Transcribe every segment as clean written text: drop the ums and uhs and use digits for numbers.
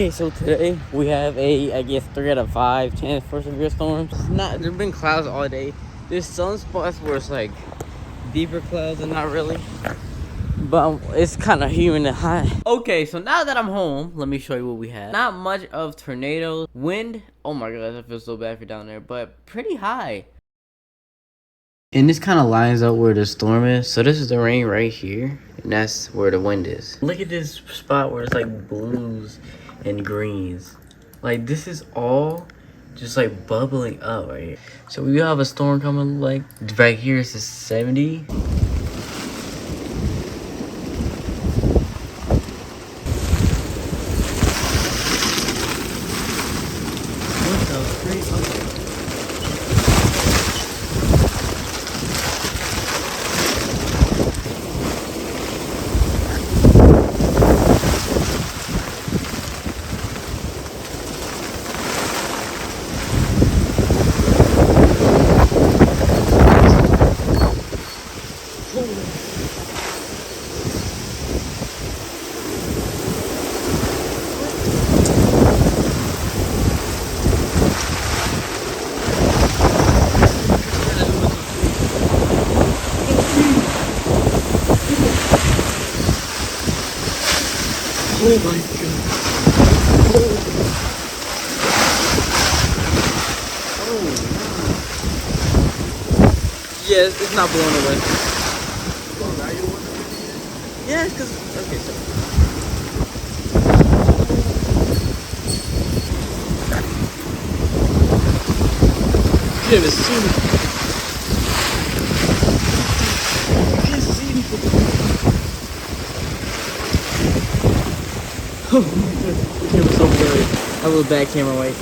Okay, so today we have a, I guess, 3 out of 5 chance for severe storms. It's not, there've been clouds all day. There's some spots where it's like deeper clouds and not really. But it's kind of humid and hot. Okay, so now that I'm home, let me show you what we have. Not much of tornadoes. Wind, oh my god, I feel so bad for down there, but pretty high. And this kind of lines up where the storm is. So this is the rain right here, and that's where the wind is. Look at this spot where it's like blues and greens. Like this is all just like bubbling up right here. So we have a storm coming, like right here is 70. What the freak? Okay. Oh my god. Oh. Yeah, it's not blowing away. Yeah, because, okay, so. You can't even see me. You can't see anything. Oh my god, the camera's so blurry. I have a little bad camera weight.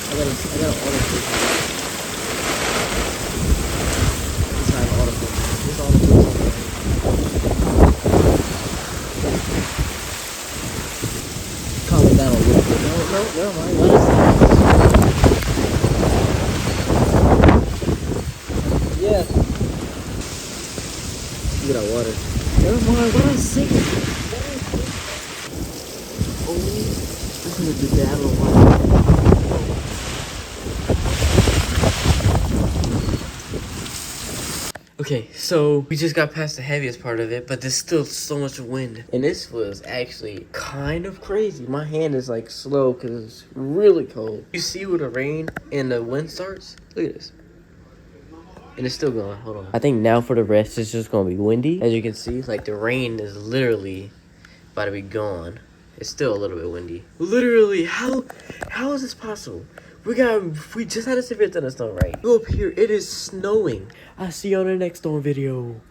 I gotta autofocus. It's not autofocus. It's autofocus. Calm it down a little bit. No, never mind. Let us. Yeah. Look at that water. Never mind. What I'm saying. Oh, listen to the dab of water. Okay, so we just got past the heaviest part of it, but there's still so much wind. And this was actually kind of crazy. My hand is like slow because it's really cold. You see where the rain and the wind starts? Look at this. And it's still going. Hold on. I think now for the rest, it's just going to be windy. As you can see, like the rain is literally about to be gone. It's still a little bit windy. Literally, how is this possible? We just had a severe thunderstorm, right? Go up here, it is snowing. I'll see you on the next storm video.